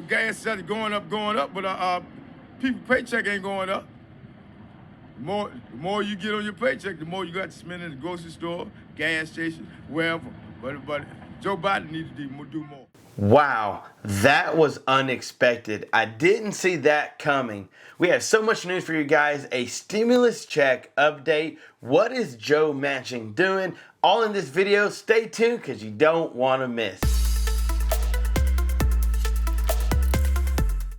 Gas started going up, but people paycheck ain't going up. The more you get on your paycheck, the more you got to spend in the grocery store, gas station, wherever. But Joe Biden needs to do more. Wow, that was unexpected. I didn't see that coming. We have so much news for you guys. A stimulus check update. What is Joe Manchin doing? All in this video. Stay tuned because you don't want to miss.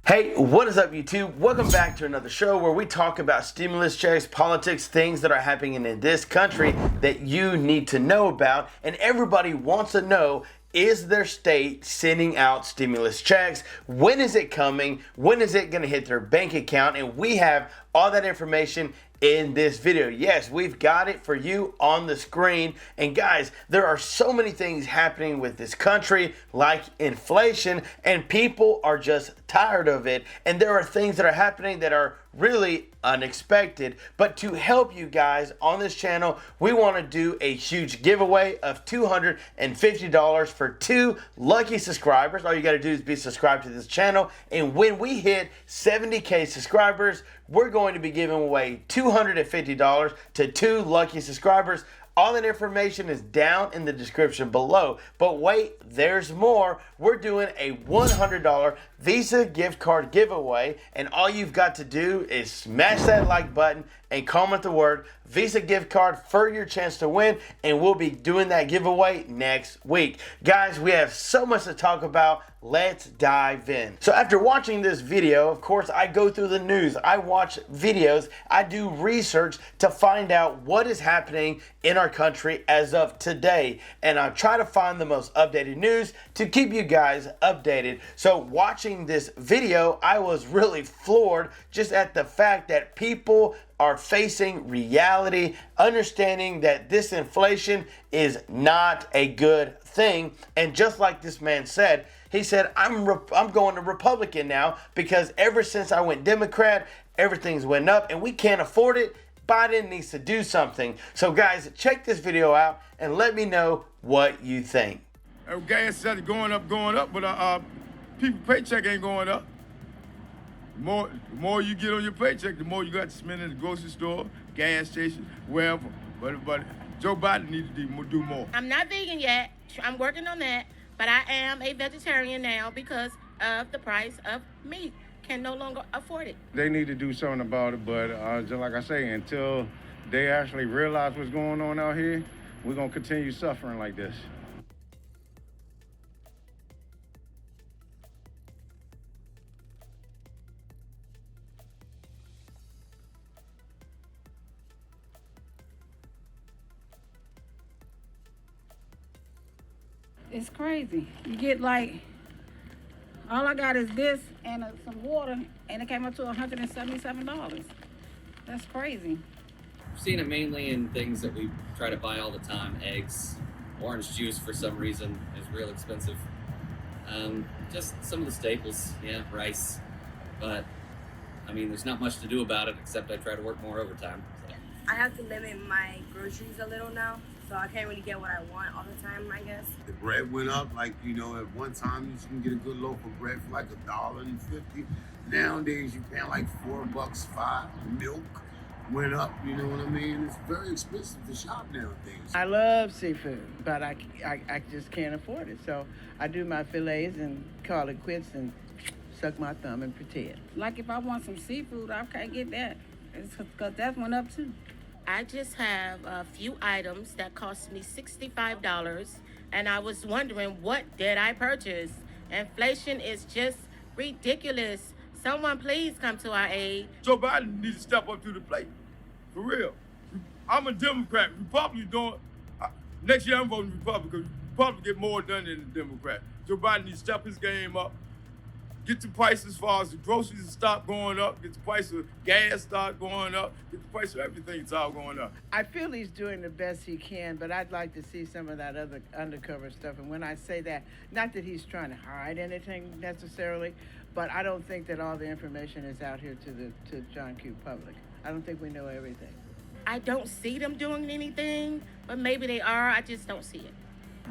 Hey, what is up YouTube? Welcome back to another show where we talk about stimulus checks, politics, things that are happening in this country that you need to know about. And everybody wants to know, is their state sending out stimulus checks? When is it coming? When is it going to hit their bank account? And we have all that information in this video. Yes, we've got it for you on the screen. And guys, there are so many things happening with this country, like inflation, and people are just tired of it. And there are things that are happening that are really unexpected. But to help you guys on this channel, we want to do a huge giveaway of $250 for 2 lucky subscribers. All you got to do is be subscribed to this channel. And when we hit 70K subscribers, we're going to be giving away $250 to 2 lucky subscribers. All that information is down in the description below. But wait, there's more. We're doing a $100 Visa gift card giveaway. And all you've got to do is smash that like button and comment the word Visa gift card for your chance to win. And we'll be doing that giveaway next week. Guys, we have so much to talk about. Let's dive in. So after watching this video, of course, I go through the news. I watch videos. I do research to find out what is happening in our country as of today. And I try to find the most updated news to keep you guys updated. So watching this video, I was really floored just at the fact that people are facing reality, understanding that this inflation is not a good thing. And just like this man said, he said, I'm going to Republican now because ever since I went Democrat, everything's went up and we can't afford it. Biden needs to do something. So guys, check this video out and let me know what you think. Gas started going up, but people paycheck ain't going up. The more you get on your paycheck, the more you got to spend in the grocery store, gas station, wherever. But Joe Biden needs to do more. I'm not vegan yet. I'm working on that. But I am a vegetarian now because of the price of meat. Can no longer afford it. They need to do something about it, but just like I say, until they actually realize what's going on out here, we're going to continue suffering like this. It's crazy. You get like, all I got is this and some water, and it came up to $177. That's crazy. I've seen it mainly in things that we try to buy all the time. Eggs, orange juice for some reason is real expensive. Just some of the staples, yeah, rice. But, I mean, there's not much to do about it except I try to work more overtime. So. I have to limit my groceries a little now. So I can't really get what I want all the time, I guess. The bread went up, like, you know, at one time you can get a good loaf of bread for like $1.50. Nowadays you're paying like $4.05. Milk went up, you know what I mean? It's very expensive to shop nowadays. I love seafood, but I just can't afford it. So I do my fillets and call it quits and suck my thumb and pretend. Like if I want some seafood, I can't get that. It's because that went up too. I just have a few items that cost me $65, and I was wondering, what did I purchase? Inflation is just ridiculous. Someone please come to our aid. Joe Biden needs to step up to the plate, for real. I'm a Democrat. Republicans don't. Next year I'm voting Republican. Republicans get more done than the Democrat. Joe Biden needs to step his game up. Get the prices as far as the groceries stop going up. Get the price of gas start going up. Get the price of everything start going up. I feel he's doing the best he can, but I'd like to see some of that other undercover stuff. And when I say that, not that he's trying to hide anything necessarily, but I don't think that all the information is out here to John Q. public. I don't think we know everything. I don't see them doing anything, but maybe they are. I just don't see it.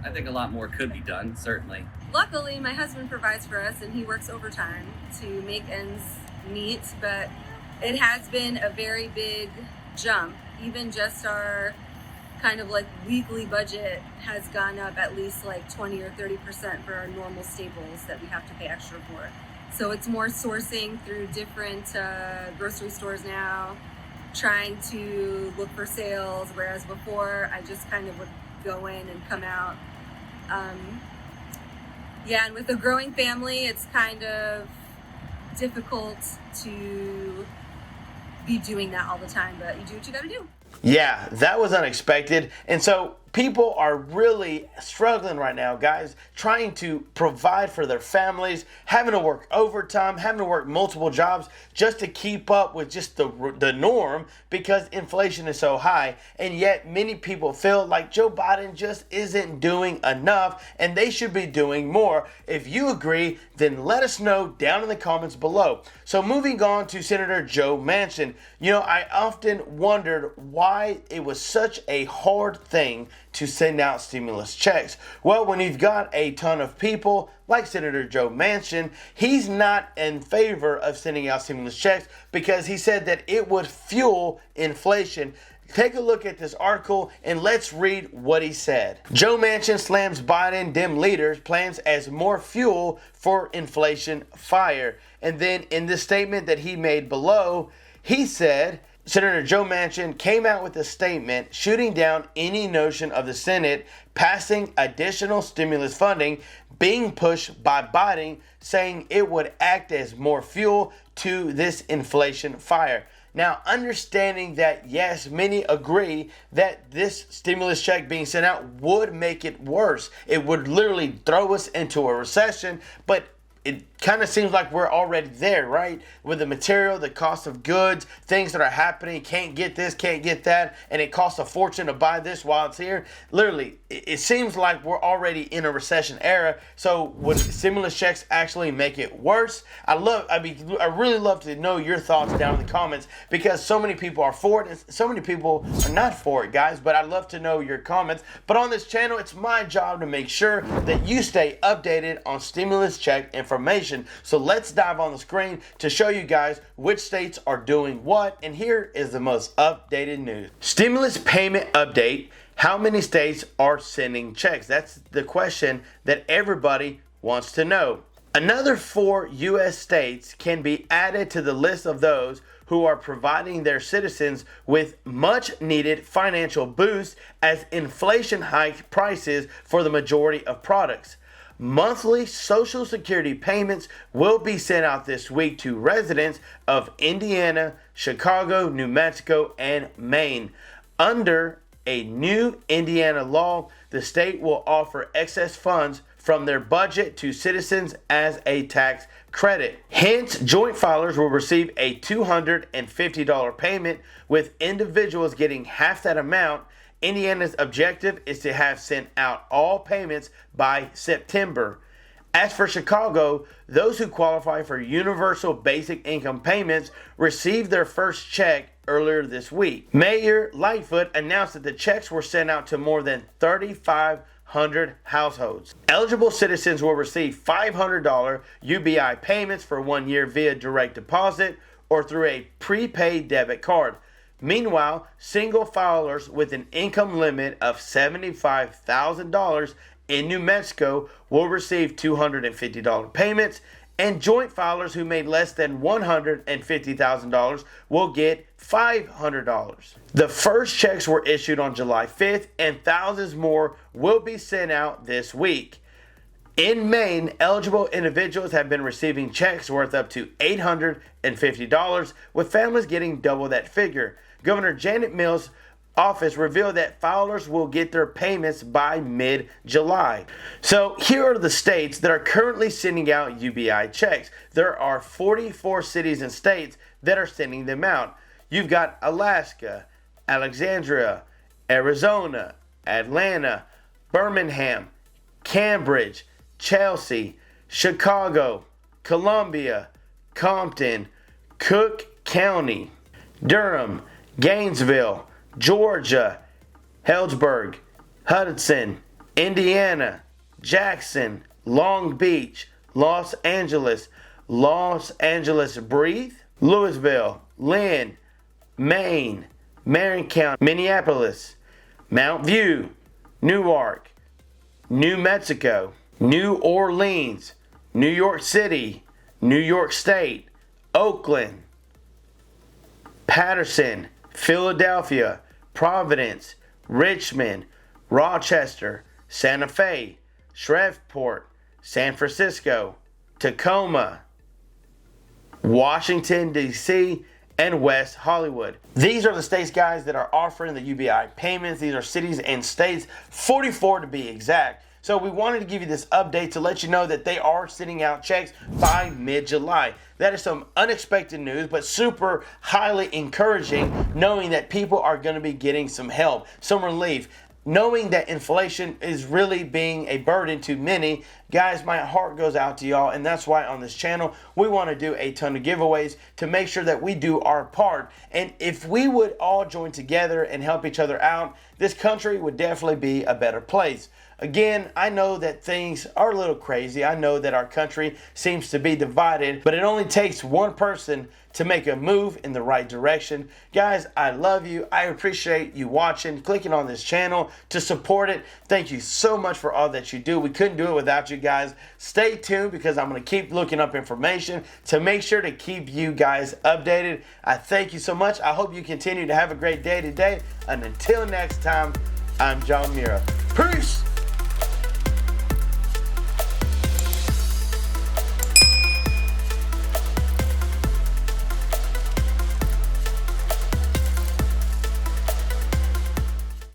I think a lot more could be done, certainly. Luckily, my husband provides for us and he works overtime to make ends meet, but it has been a very big jump. Even just our kind of like weekly budget has gone up at least like 20 or 30% for our normal staples that we have to pay extra for. So it's more sourcing through different grocery stores now, trying to look for sales, whereas before I just kind of would go in and come out. Yeah, and with a growing family, it's kind of difficult to be doing that all the time, but you do what you gotta do. Yeah, that was unexpected. And so people are really struggling right now, guys, trying to provide for their families, having to work overtime, having to work multiple jobs just to keep up with just the norm because inflation is so high. And yet many people feel like Joe Biden just isn't doing enough and they should be doing more. If you agree, then let us know down in the comments below. So moving on to Senator Joe Manchin. You know, I often wondered why it was such a hard thing to send out stimulus checks. Well, when you've got a ton of people like Senator Joe Manchin, he's not in favor of sending out stimulus checks because he said that it would fuel inflation. Take a look at this article and let's read what he said. Joe Manchin slams Biden Dem leaders' plans as more fuel for inflation fire. And then in this statement that he made below, he said, Senator Joe Manchin came out with a statement shooting down any notion of the Senate passing additional stimulus funding being pushed by Biden, saying it would act as more fuel to this inflation fire. Now, understanding that, yes, many agree that this stimulus check being sent out would make it worse. It would literally throw us into a recession, but it kind of seems like we're already there, right? With the material, the cost of goods, things that are happening, can't get this, can't get that, and it costs a fortune to buy this while it's here. Literally, it seems like we're already in a recession era. So would stimulus checks actually make it worse? I really love to know your thoughts down in the comments because so many people are for it and so many people are not for it, guys. But I'd love to know your comments. But on this channel, it's my job to make sure that you stay updated on stimulus check information. So let's dive on the screen to show you guys which states are doing what. And here is the most updated news. Stimulus payment update. How many states are sending checks? That's the question that everybody wants to know. Another 4 U.S. states can be added to the list of those who are providing their citizens with much needed financial boosts as inflation hikes prices for the majority of products. Monthly Social Security payments will be sent out this week to residents of Indiana, Chicago, New Mexico, and Maine. Under a new Indiana law, the state will offer excess funds from their budget to citizens as a tax credit. Hence, joint filers will receive a $250 payment, with individuals getting half that amount. Indiana's objective is to have sent out all payments by September. As for Chicago, those who qualify for universal basic income payments received their first check earlier this week. Mayor Lightfoot announced that the checks were sent out to more than 3,500 households. Eligible citizens will receive $500 UBI payments for 1 year via direct deposit or through a prepaid debit card. Meanwhile, single filers with an income limit of $75,000 in New Mexico will receive $250 payments, and joint filers who made less than $150,000 will get $500. The first checks were issued on July 5th, and thousands more will be sent out this week. In Maine, eligible individuals have been receiving checks worth up to $850, with families getting double that figure. Governor Janet Mills' office revealed that filers will get their payments by mid-July. So here are the states that are currently sending out UBI checks. There are 44 cities and states that are sending them out. You've got Alaska, Alexandria, Arizona, Atlanta, Birmingham, Cambridge, Chelsea, Chicago, Columbia, Compton, Cook County, Durham, Gainesville, Georgia, Helensburgh, Hudson, Indiana, Jackson, Long Beach, Los Angeles, Breathe, Louisville, Lynn, Maine, Marion County, Minneapolis, Mount View, Newark, New Mexico, New Orleans, New York City, New York State, Oakland, Paterson, Philadelphia, Providence, Richmond, Rochester, Santa Fe, Shreveport, San Francisco, Tacoma, Washington, D.C., and West Hollywood. These are the states, guys, that are offering the UBI payments. These are cities and states, 44 to be exact. So we wanted to give you this update to let you know that they are sending out checks by mid-July. That is some unexpected news, but super highly encouraging, knowing that people are going to be getting some help, some relief. Knowing that inflation is really being a burden to many, guys, my heart goes out to y'all, and that's why on this channel we want to do a ton of giveaways to make sure that we do our part. And if we would all join together and help each other out, this country would definitely be a better place. Again, I know that things are a little crazy. I know that our country seems to be divided, but it only takes one person to make a move in the right direction. Guys, I love you. I appreciate you watching, clicking on this channel to support it. Thank you so much for all that you do. We couldn't do it without you guys. Stay tuned because I'm going to keep looking up information to make sure to keep you guys updated. I thank you so much. I hope you continue to have a great day today. And until next time, I'm John Mira. Peace!